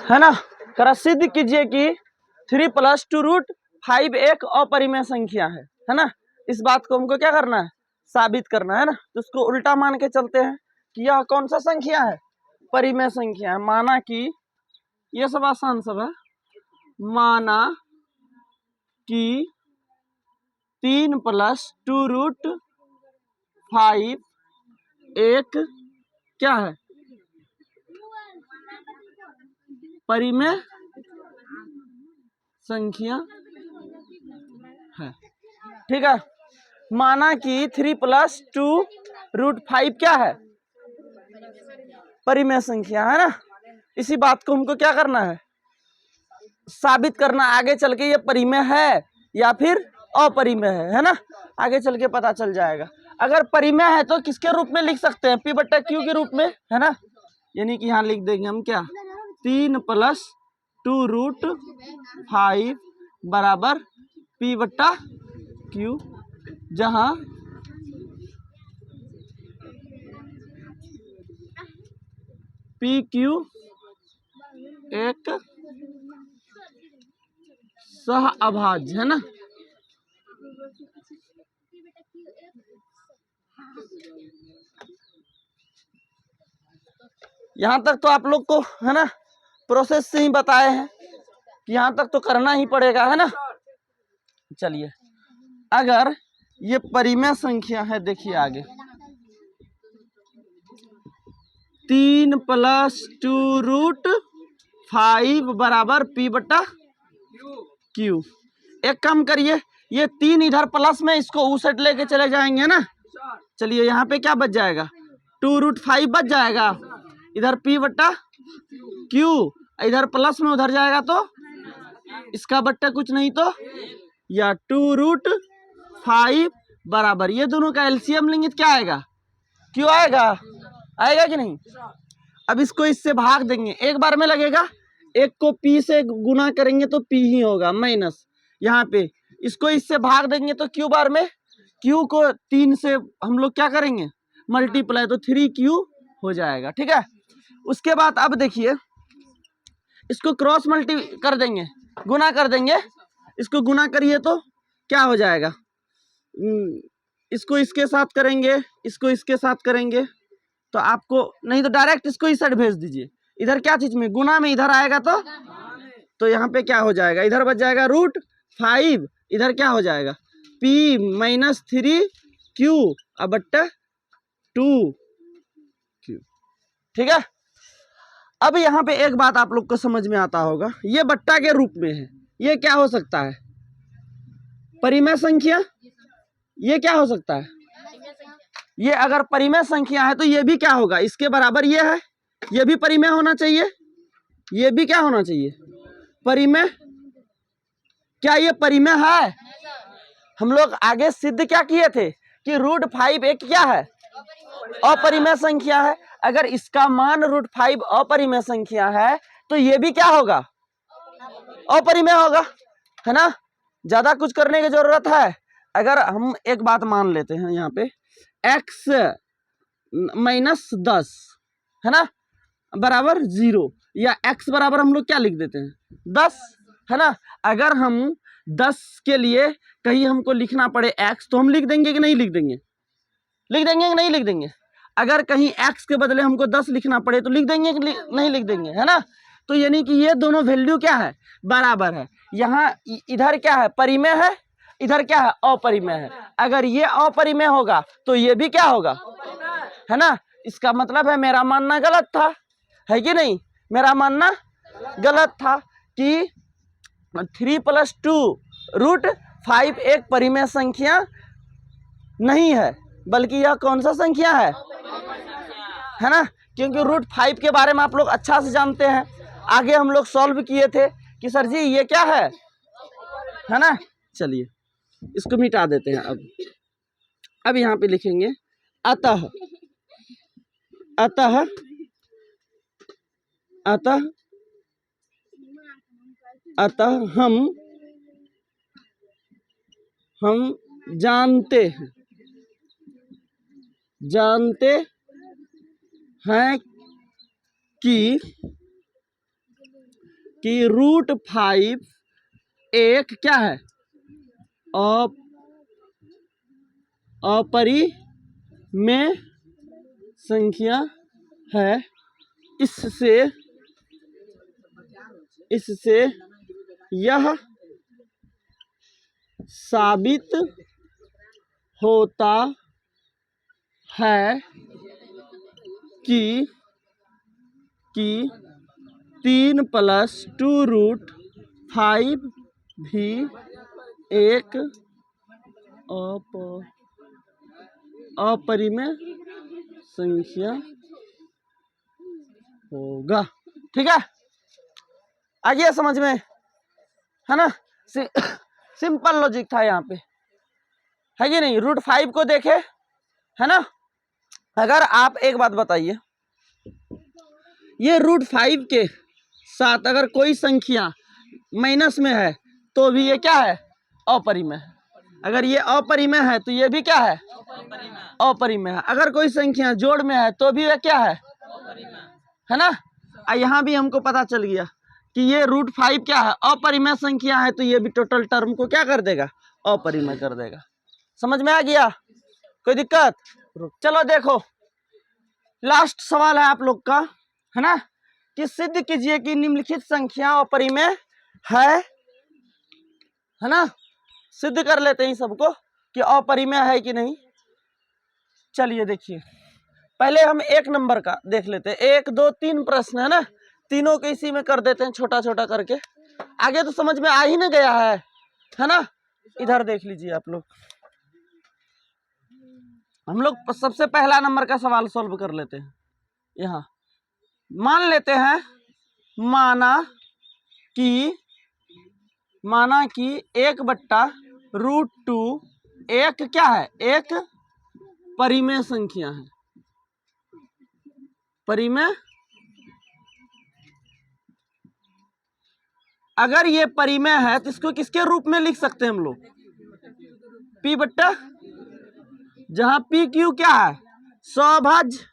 है ना। करा सिद्ध कीजिए कि 3 + 2√5 एक अपरिमेय संख्या है ना। इस बात को हमको क्या करना है, साबित करना है ना। तो उसको उल्टा मान के चलते हैं कि यह कौन सा संख्या है, परिमेय संख्या है। माना कि ये सब आसान सब है। माना कि 3 + 2√5 एक क्या है, परिमेय संख्या है। ठीक है। माना कि 3 + 2√5 क्या है, परिमेय संख्या है ना। इसी बात को हमको क्या करना है, साबित करना। आगे चल के ये परिमेय है या फिर अपरिमेय है ना। आगे चल के पता चल जाएगा। अगर परिमेय है तो किसके रूप में लिख सकते हैं, P/Q के रूप में, है ना। यानी कि यहाँ लिख देंगे हम क्या, 3 + 2√5 बराबर P/Q, जहां PQ एक सह अभाज्य है ना। यहां तक तो आप लोग को है ना प्रोसेस से ही बताए हैं कि यहां तक तो करना ही पड़ेगा, है ना। चलिए, अगर ये परिमेय संख्या है, देखिए आगे 3 + 2√5 बराबर P/Q। एक काम करिए, ये 3 इधर प्लस में, इसको उस साइड लेके चले जाएंगे ना। चलिए, यहाँ पे क्या बच जाएगा, 2√5 बच जाएगा। इधर P/Q, इधर प्लस में उधर जाएगा तो इसका बट्टा कुछ नहीं तो या 2√5 बराबर, ये दोनों का एलसीएम लेंगे तो क्या आएगा, क्यों आएगा, आएगा कि नहीं। अब इसको इससे भाग देंगे, एक बार में लगेगा। एक को P से गुना करेंगे तो P ही होगा माइनस, यहाँ पे इसको इससे भाग देंगे तो Q बार में, Q को 3 से हम लोग क्या करेंगे, मल्टीप्लाई, तो 3Q हो जाएगा। ठीक है। उसके बाद अब देखिए, इसको क्रॉस मल्टी कर देंगे, गुना कर देंगे। इसको गुना करिए तो क्या हो जाएगा, इसको इसके साथ करेंगे, इसको इसके साथ करेंगे तो आपको, नहीं तो डायरेक्ट इसको इस साइड भेज दीजिए। इधर क्या चीज में, गुना में इधर आएगा तो यहाँ पे क्या हो जाएगा, इधर बच जाएगा √5, इधर क्या हो जाएगा P - 3Q अब बट्टा 2Q। ठीक है। अब यहाँ पे एक बात आप लोग को समझ में आता होगा, ये बट्टा के रूप में है, ये क्या हो सकता है, परिमेय संख्या। ये क्या हो सकता है, ये अगर परिमेय संख्या है तो ये भी क्या होगा, इसके बराबर ये है, ये भी परिमेय होना चाहिए, ये भी क्या होना चाहिए, परिमेय। क्या ये परिमेय है, हम लोग आगे सिद्ध क्या किए थे कि √5 एक क्या है, अपरिमेय संख्या है। अगर इसका मान √5 अपरिमेय संख्या है तो ये भी क्या होगा, अपरिमेय होगा, है ना। ज्यादा कुछ करने की जरूरत है। अगर हम एक बात मान लेते हैं, यहाँ पे x - 10 है ना बराबर 0, या x बराबर हम लोग क्या लिख देते हैं 10, है ना। अगर हम 10 के लिए कहीं हमको लिखना पड़े x तो हम लिख देंगे कि नहीं लिख देंगे, लिख देंगे कि नहीं लिख देंगे। अगर कहीं x के बदले हमको 10 लिखना पड़े तो लिख देंगे कि नहीं लिख देंगे, है ना। तो यानी कि ये दोनों वैल्यू क्या है, बराबर है। यहाँ इधर क्या है, परिमेय है, इधर क्या है, अपरिमेय है। अगर ये अपरिमेय होगा तो ये भी क्या होगा, है ना। इसका मतलब है मेरा मानना गलत था, है कि नहीं, मेरा मानना गलत था कि 3 + 2√5 एक परिमेय संख्या नहीं है, बल्कि यह कौन सा संख्या है ना। क्योंकि √5 के बारे में आप लोग अच्छा से जानते हैं, आगे हम लोग सॉल्व किए थे कि सर जी ये क्या है ना। चलिए, इसको मिटा देते हैं। अब यहाँ पे लिखेंगे अतः अतः अतः अतः हम जानते हैं कि कि √5 एक क्या है, अपरिमेय संख्या है। इससे यह साबित होता है कि 3 + 2√5 भी एक अपरिमेय संख्या होगा। ठीक है, आ गया समझ में, है ना। सिंपल लॉजिक था यहाँ पे, है कि नहीं। √5 को देखे, है ना। अगर आप एक बात बताइए, ये √5 के साथ अगर कोई संख्या माइनस में है तो भी ये क्या है, अपरिमेय है। अगर ये अपरिमेय है तो ये भी क्या है, अपरिमेय है। अगर कोई संख्या जोड़ में है तो भी ये क्या है ना। यहाँ भी हमको पता चल गया कि ये √5 क्या है, अपरिमेय संख्या है, तो ये भी टोटल टर्म को क्या कर देगा, अपरिमेय कर देगा। समझ में आ गया, कोई दिक्कत। चलो देखो, लास्ट सवाल है आप लोग का, है ना, कि सिद्ध कीजिए कि निम्नलिखित संख्या अपरिमेय है ना। सिद्ध कर लेते हैं सबको कि अपरिमेय है कि नहीं। चलिए देखिए, पहले हम 1 नंबर का देख लेते हैं। 1, 2, 3 प्रश्न है ना, तीनों को इसी में कर देते हैं छोटा छोटा करके। आगे तो समझ में आ ही ना गया है ना। इधर देख लीजिए आप लोग, हम लोग सबसे पहला नंबर का सवाल सॉल्व कर लेते हैं। यहाँ मान लेते हैं, माना कि 1/√2 एक क्या है, एक परिमेय संख्या है। परिमेय, अगर ये परिमेय है तो इसको किसके रूप में लिख सकते हैं हम लोग, P/, जहां PQ क्या है, सहभाज्य,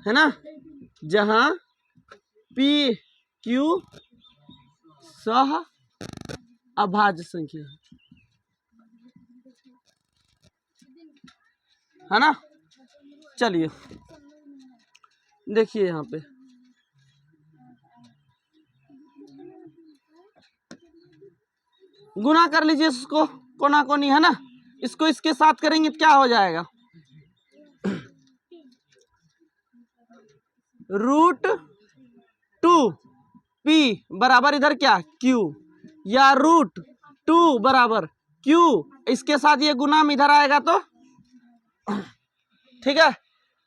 है ना। जहां PQ सह अभाज्य संख्या है ना। चलिए देखिए यहाँ पे, गुना कर लीजिए इसको, कोना कोनी, है ना। इसको इसके साथ करेंगे तो क्या हो जाएगा, √2 P बराबर इधर क्या Q, या √2 बराबर Q, इसके साथ ये गुना इधर आएगा तो ठीक है।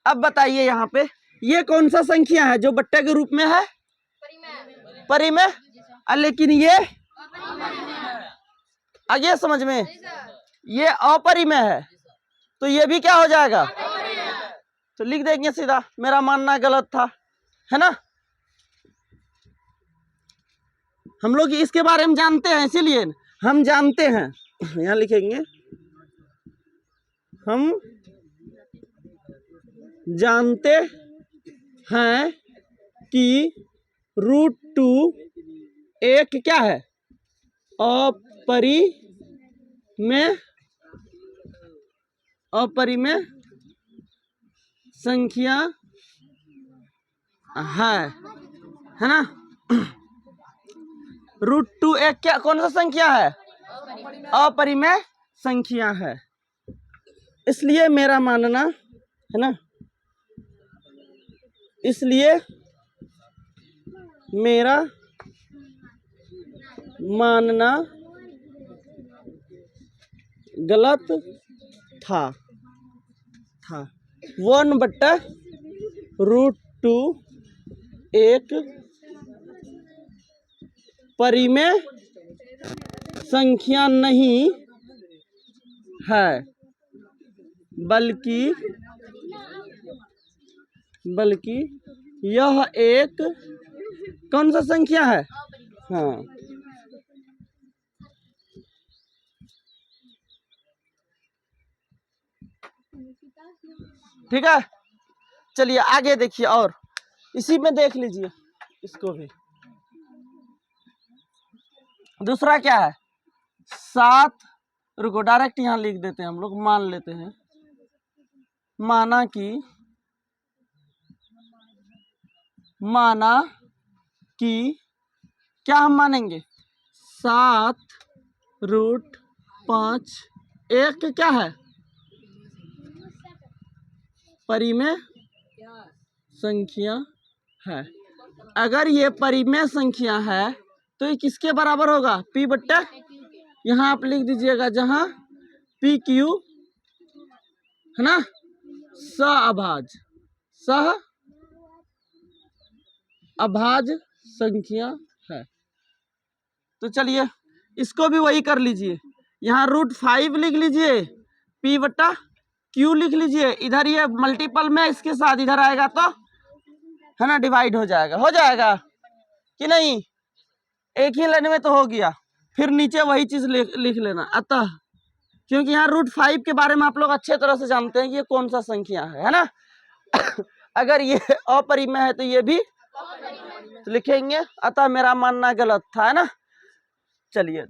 अब बताइए यहाँ पे ये कौन सा संख्या है जो बट्टे के रूप में है, परिमेय, लेकिन ये आगे समझ में, ये अपरिमेय है, तो ये भी क्या हो जाएगा, तो लिख देंगे सीधा। मेरा मानना गलत था, है ना। हम लोग इसके बारे में जानते हैं, इसीलिए हम जानते हैं, यहाँ लिखेंगे, हम जानते हैं कि √2 एक क्या है, अपरिमेय संख्या है ना। √2 एक क्या, कौन सा संख्या है, अपरिमेय संख्या है। इसलिए मेरा मानना, है ना, इसलिए मेरा मानना गलत था 1/√2 एक परिमेय संख्या नहीं है, बल्कि यह एक कौन सा संख्या है, हाँ, ठीक है। चलिए आगे देखिए, और इसी में देख लीजिए इसको भी, दूसरा क्या है 7, रुको डायरेक्ट यहाँ लिख देते हैं हम लोग, मान लेते हैं, माना कि क्या हम मानेंगे 7√5 एक क्या है परिमेय संख्या है। अगर ये परिमेय संख्या है तो ये किसके बराबर होगा P बट्टा, यहाँ आप लिख दीजिएगा जहां पी क्यू है ना, सह अभाज्य संख्या है। तो चलिए इसको भी वही कर लीजिए, यहाँ √5 लिख लीजिए, P बट्टा Q लिख लीजिए, इधर ये मल्टीपल में इसके साथ इधर आएगा तो है ना डिवाइड हो जाएगा कि नहीं, एक ही लाइन में तो हो गया। फिर नीचे वही चीज लिख लेना। अतः क्योंकि यहाँ √5 के बारे में आप लोग अच्छे तरह से जानते हैं कि ये कौन सा संख्या है ना अगर ये अपरिमेय है तो ये भी तो लिखेंगे, अतः मेरा मानना गलत था, है ना। चलिए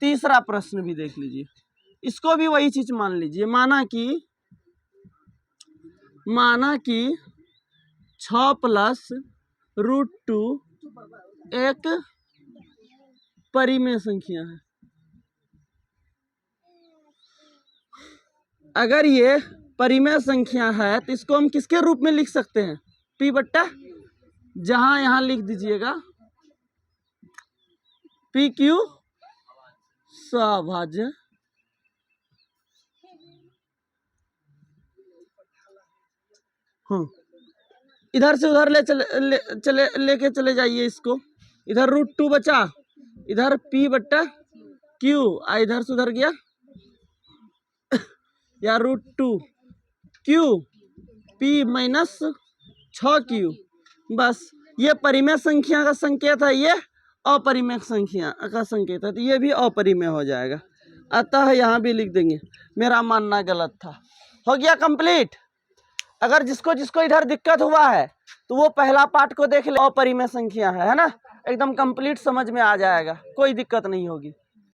तीसरा प्रश्न भी देख लीजिए, इसको भी वही चीज मान लीजिए, माना कि 6 + √2 एक परिमेय संख्या है। अगर ये परिमेय संख्या है तो इसको हम किसके रूप में लिख सकते हैं P बट्टा, जहां यहां लिख दीजिएगा PQ सभाज्य इधर से उधर लेके चले जाइए इसको, इधर √2 बचा, इधर P बट्टा Q, इधर से उधर गया या √2 Q P माइनस 6Q, बस ये परिमेय संख्या का संकेत है, ये अपरिमेय संख्या का संकेत है, तो ये भी अपरिमेय हो जाएगा। अतः यहाँ भी लिख देंगे, मेरा मानना गलत था। हो गया कंप्लीट। अगर जिसको इधर दिक्कत हुआ है तो वो पहला पार्ट को देख ले, अपरिमेय संख्या है ना, एकदम कंप्लीट समझ में आ जाएगा, कोई दिक्कत नहीं होगी।